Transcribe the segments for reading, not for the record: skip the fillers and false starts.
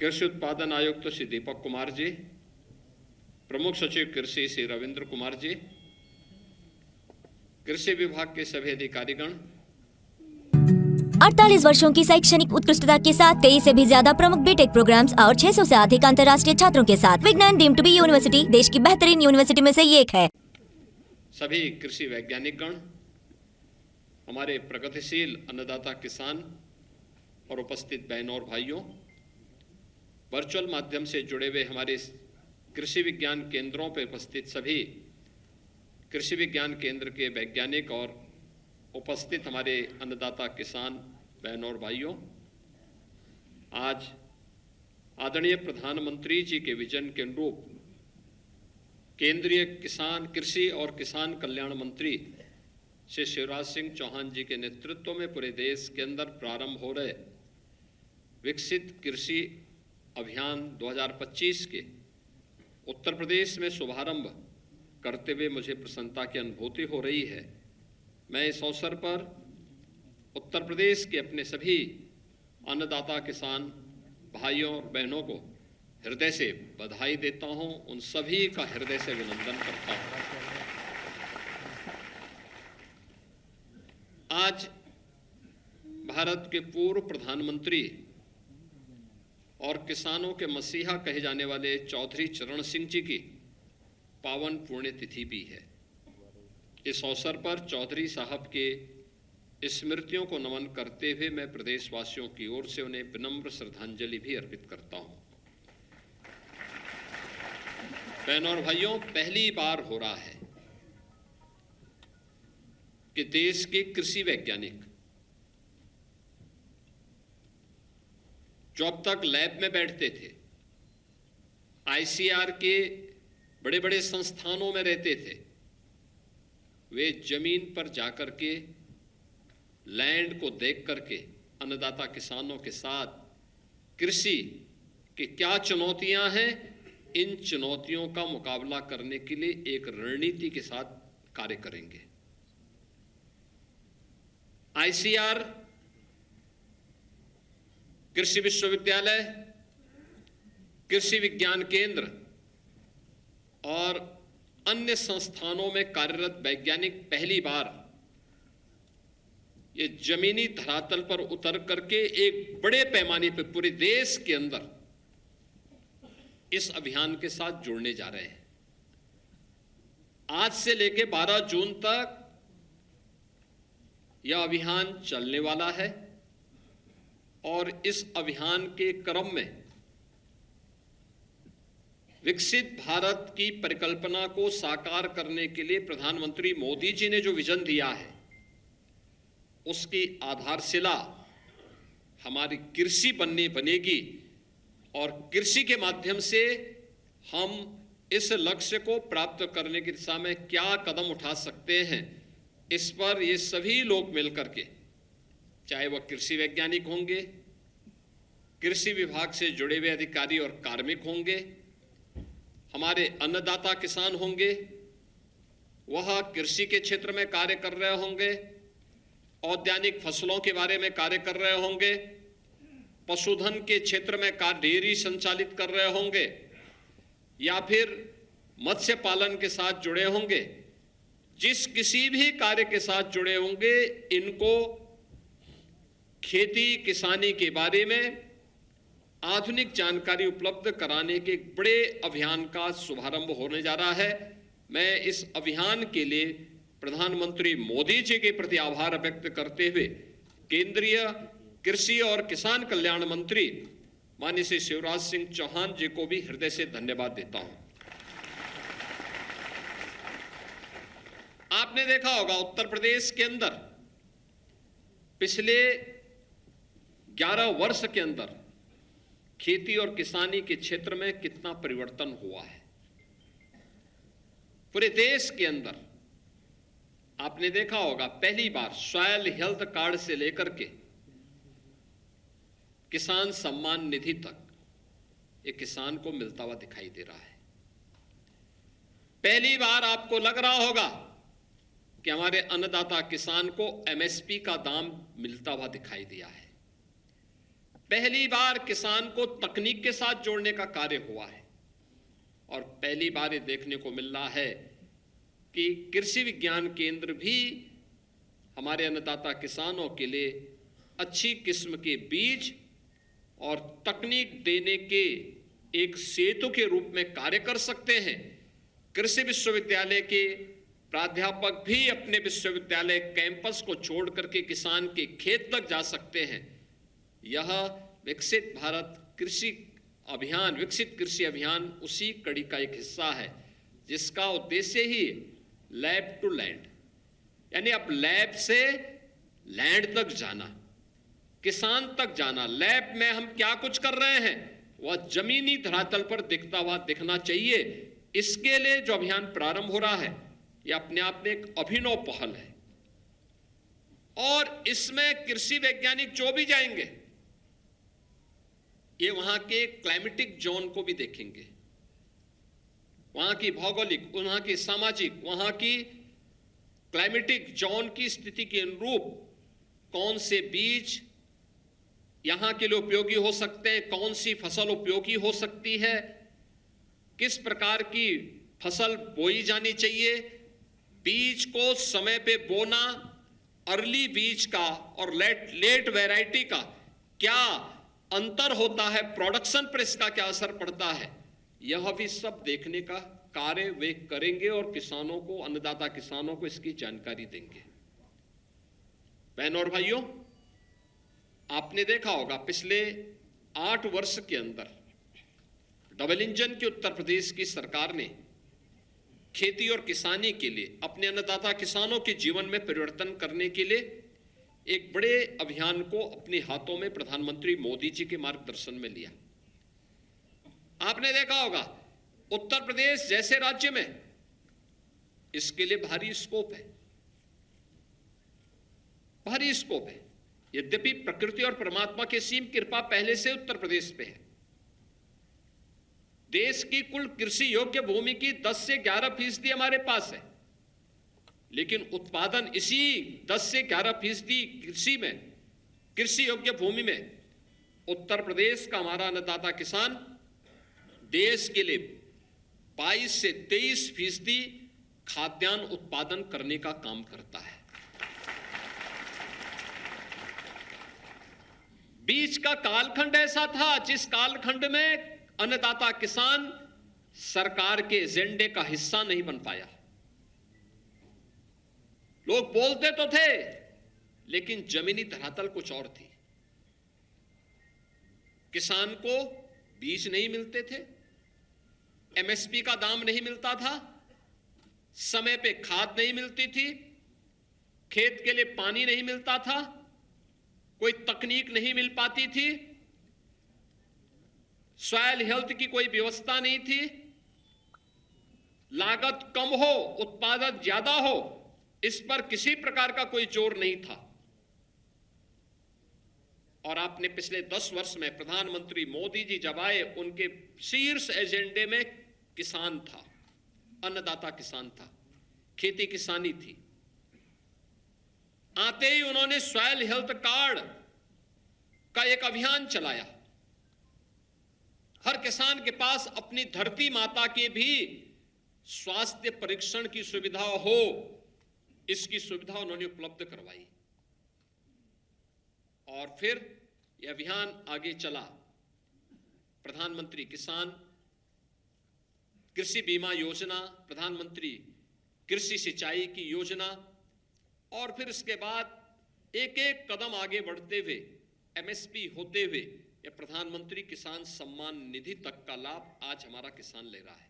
कृषि उत्पादन आयुक्त श्री दीपक कुमार जी, प्रमुख सचिव कृषि श्री रविंद्र कुमार जी, कृषि विभाग के सभी अधिकारीगण, 48 वर्षों की शैक्षणिक उत्कृष्टता के साथ 23 से भी ज्यादा प्रमुख बीटेक प्रोग्राम्स और 600 से अधिक अंतर्राष्ट्रीय छात्रों के साथ विज्ञान डीम्ड टू बी यूनिवर्सिटी देश की बेहतरीन यूनिवर्सिटी में से एक है। सभी कृषि वैज्ञानिकगण, हमारे प्रगतिशील अन्नदाता किसान और उपस्थित बहनों और भाइयों, वर्चुअल माध्यम से जुड़े हुए हमारे कृषि विज्ञान केंद्रों पर उपस्थित सभी कृषि विज्ञान केंद्र के वैज्ञानिक और उपस्थित हमारे अन्नदाता किसान बहनों और भाइयों, आज आदरणीय प्रधानमंत्री जी के विजन के अनुरूप केंद्रीय कृषि और किसान कल्याण मंत्री श्री शिवराज सिंह चौहान जी के नेतृत्व में पूरे देश के अंदर प्रारंभ हो रहे विकसित कृषि अभियान 2025 के उत्तर प्रदेश में शुभारंभ करते हुए मुझे प्रसन्नता की अनुभूति हो रही है। मैं इस अवसर पर उत्तर प्रदेश के अपने सभी अन्नदाता किसान भाइयों और बहनों को हृदय से बधाई देता हूं, उन सभी का हृदय से अभिनंदन करता हूं। आज भारत के पूर्व प्रधानमंत्री और किसानों के मसीहा कहे जाने वाले चौधरी चरण सिंह जी की पावन पुण्यतिथि भी है। इस अवसर पर चौधरी साहब के स्मृतियों को नमन करते हुए मैं प्रदेशवासियों की ओर से उन्हें विनम्र श्रद्धांजलि भी अर्पित करता हूं। बहनों और भाइयों, पहली बार हो रहा है कि देश के कृषि वैज्ञानिक जो अब तक लैब में बैठते थे, आईसीआर के बड़े बड़े संस्थानों में रहते थे, वे जमीन पर जाकर के लैंड को देख करके अन्नदाता किसानों के साथ कृषि की क्या चुनौतियां हैं, इन चुनौतियों का मुकाबला करने के लिए एक रणनीति के साथ कार्य करेंगे। आईसीआर, कृषि विश्वविद्यालय, कृषि विज्ञान केंद्र और अन्य संस्थानों में कार्यरत वैज्ञानिक पहली बार ये जमीनी धरातल पर उतर करके एक बड़े पैमाने पर पूरे देश के अंदर इस अभियान के साथ जुड़ने जा रहे हैं। आज से लेकर 12 जून तक यह अभियान चलने वाला है और इस अभियान के क्रम में विकसित भारत की परिकल्पना को साकार करने के लिए प्रधानमंत्री मोदी जी ने जो विजन दिया है, उसकी आधारशिला हमारी कृषि बनेगी और कृषि के माध्यम से हम इस लक्ष्य को प्राप्त करने की दिशा में क्या कदम उठा सकते हैं, इस पर ये सभी लोग मिलकर के, चाहे वह कृषि वैज्ञानिक होंगे, कृषि विभाग से जुड़े हुए अधिकारी और कार्मिक होंगे, हमारे अन्नदाता किसान होंगे, वह कृषि के क्षेत्र में कार्य कर रहे होंगे, औद्यानिक फसलों के बारे में कार्य कर रहे होंगे, पशुधन के क्षेत्र में डेयरी संचालित कर रहे होंगे या फिर मत्स्य पालन के साथ जुड़े होंगे, जिस किसी भी कार्य के साथ जुड़े होंगे, इनको खेती किसानी के बारे में आधुनिक जानकारी उपलब्ध कराने के एक बड़े अभियान का शुभारंभ होने जा रहा है। मैं इस अभियान के लिए प्रधानमंत्री मोदी जी के प्रति आभार व्यक्त करते हुए केंद्रीय कृषि और किसान कल्याण मंत्री माननीय श्री शिवराज सिंह चौहान जी को भी हृदय से धन्यवाद देता हूं। आपने देखा होगा उत्तर प्रदेश के अंदर पिछले 11 वर्ष के अंदर खेती और किसानी के क्षेत्र में कितना परिवर्तन हुआ है। पूरे देश के अंदर आपने देखा होगा पहली बार सॉइल हेल्थ कार्ड से लेकर के किसान सम्मान निधि तक एक किसान को मिलता हुआ दिखाई दे रहा है। पहली बार आपको लग रहा होगा कि हमारे अन्नदाता किसान को एमएसपी का दाम मिलता हुआ दिखाई दिया है। पहली बार किसान को तकनीक के साथ जोड़ने का कार्य हुआ है और पहली बार ये देखने को मिल रहा है कि कृषि विज्ञान केंद्र भी हमारे अन्नदाता किसानों के लिए अच्छी किस्म के बीज और तकनीक देने के एक सेतु के रूप में कार्य कर सकते हैं। कृषि विश्वविद्यालय के प्राध्यापक भी अपने विश्वविद्यालय कैंपस को छोड़ करके किसान के खेत तक जा सकते हैं। यह विकसित भारत कृषि अभियान, विकसित कृषि अभियान उसी कड़ी का एक हिस्सा है जिसका उद्देश्य ही लैब टू लैंड, यानी अब लैब से लैंड तक जाना, किसान तक जाना। लैब में हम क्या कुछ कर रहे हैं वह जमीनी धरातल पर दिखता हुआ दिखना चाहिए। इसके लिए जो अभियान प्रारंभ हो रहा है यह अपने आप में एक अभिनव पहल है और इसमें कृषि वैज्ञानिक जो भी जाएंगे ये वहां के क्लाइमेटिक जोन को भी देखेंगे, वहां की भौगोलिक, वहां की सामाजिक, वहां की क्लाइमेटिक जोन की स्थिति के अनुरूप कौन से बीज यहां के लिए उपयोगी हो सकते हैं, कौन सी फसल उपयोगी हो सकती है, किस प्रकार की फसल बोई जानी चाहिए, बीज को समय पे बोना, अर्ली बीज का और लेट वैरायटी का क्या अंतर होता है, प्रोडक्शन पर इसका क्या असर पड़ता है, यह भी सब देखने का कार्य वे करेंगे और किसानों को, अन्नदाता किसानों को इसकी जानकारी देंगे। बहनों और भाइयों, आपने देखा होगा पिछले 8 वर्ष के अंदर डबल इंजन की उत्तर प्रदेश की सरकार ने खेती और किसानी के लिए, अपने अन्नदाता किसानों के जीवन में परिवर्तन करने के लिए एक बड़े अभियान को अपने हाथों में प्रधानमंत्री मोदी जी के मार्गदर्शन में लिया। आपने देखा होगा उत्तर प्रदेश जैसे राज्य में इसके लिए भारी स्कोप है, भारी स्कोप है। यद्यपि प्रकृति और परमात्मा की असीम कृपा पहले से उत्तर प्रदेश पे है। देश की कुल कृषि योग्य भूमि की 10 से 11% हमारे पास है, लेकिन उत्पादन इसी 10 से 11% कृषि में, कृषि योग्य भूमि में उत्तर प्रदेश का हमारा अन्नदाता किसान देश के लिए 22 से 23% खाद्यान्न उत्पादन करने का काम करता है। बीच का कालखंड ऐसा था जिस कालखंड में अन्नदाता किसान सरकार के एजेंडे का हिस्सा नहीं बन पाया। लोग बोलते तो थे लेकिन जमीनी धरातल कुछ और थी। किसान को बीज नहीं मिलते थे, एमएसपी का दाम नहीं मिलता था, समय पे खाद नहीं मिलती थी, खेत के लिए पानी नहीं मिलता था, कोई तकनीक नहीं मिल पाती थी, सॉइल हेल्थ की कोई व्यवस्था नहीं थी, लागत कम हो, उत्पादन ज्यादा हो, इस पर किसी प्रकार का कोई जोर नहीं था। और आपने पिछले 10 वर्ष में प्रधानमंत्री मोदी जी जब आए, उनके शीर्ष एजेंडे में किसान था, अन्नदाता किसान था, खेती किसानी थी। आते ही उन्होंने सॉइल हेल्थ कार्ड का एक अभियान चलाया। हर किसान के पास अपनी धरती माता के भी स्वास्थ्य परीक्षण की सुविधा हो, इसकी सुविधा उन्होंने उपलब्ध करवाई। और फिर यह अभियान आगे चला। प्रधानमंत्री किसान कृषि बीमा योजना, प्रधानमंत्री कृषि सिंचाई की योजना, और फिर इसके बाद एक एक कदम आगे बढ़ते हुए एमएसपी होते हुए यह प्रधानमंत्री किसान सम्मान निधि तक का लाभ आज हमारा किसान ले रहा है।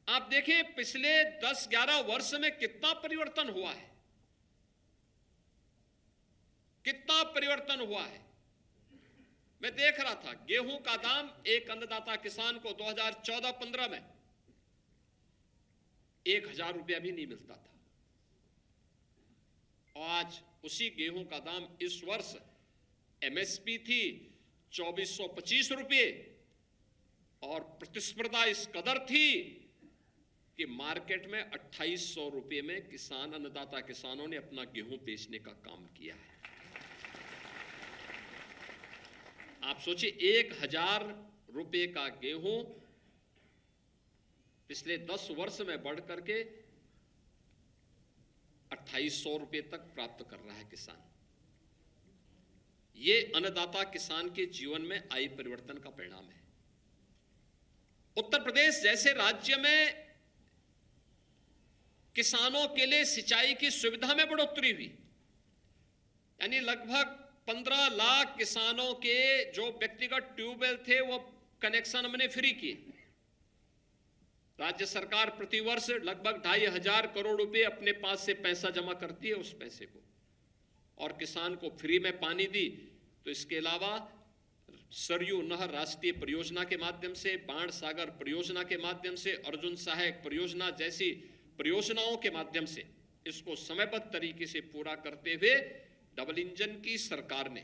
आप देखें पिछले 10-11 वर्ष में कितना परिवर्तन हुआ है, कितना परिवर्तन हुआ है। मैं देख रहा था गेहूं का दाम एक अन्नदाता किसान को 2014-15 में 1000 रुपया भी नहीं मिलता था, और आज उसी गेहूं का दाम इस वर्ष एमएसपी थी 2425 रुपये, और प्रतिस्पर्धा इस कदर थी कि मार्केट में 2800 रुपये में किसान, अन्नदाता किसानों ने अपना गेहूं बेचने का काम किया है। आप सोचिए 1,000 रुपए का गेहूं पिछले 10 वर्ष में बढ़ करके 2,800 रुपए तक प्राप्त कर रहा है किसान। ये अन्नदाता किसान के जीवन में आई परिवर्तन का परिणाम है। उत्तर प्रदेश जैसे राज्य में किसानों के लिए सिंचाई की सुविधा में बढ़ोतरी हुई, यानी लगभग 15 लाख किसानों के जो व्यक्तिगत ट्यूबवेल थे वो कनेक्शन हमने फ्री किए। राज्य सरकार प्रतिवर्ष लगभग 2,500 करोड़ रुपए अपने पास से पैसा जमा करती है, उस पैसे को और किसान को फ्री में पानी दी। तो इसके अलावा सरयू नहर राष्ट्रीय परियोजना के माध्यम से, बाण सागर परियोजना के माध्यम से, अर्जुन सहायक परियोजना जैसी परियोजनाओं के माध्यम से इसको समयबद्ध तरीके से पूरा करते हुए डबल इंजन की सरकार ने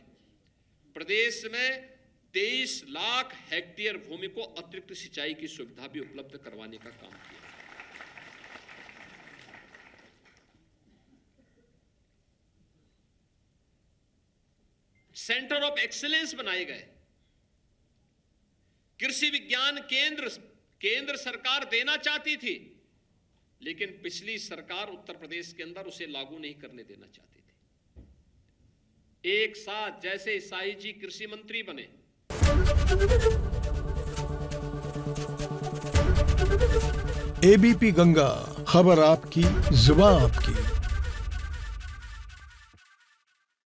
प्रदेश में 23 लाख हेक्टेयर भूमि को अतिरिक्त सिंचाई की सुविधा भी उपलब्ध करवाने का काम किया। सेंटर ऑफ एक्सीलेंस बनाए गए। कृषि विज्ञान केंद्र सरकार देना चाहती थी, लेकिन पिछली सरकार उत्तर प्रदेश के अंदर उसे लागू नहीं करने देना चाहती थी। एक साथ जैसे साई जी कृषि मंत्री बने, एबीपी गंगा, खबर आपकी, जुबान आपकी।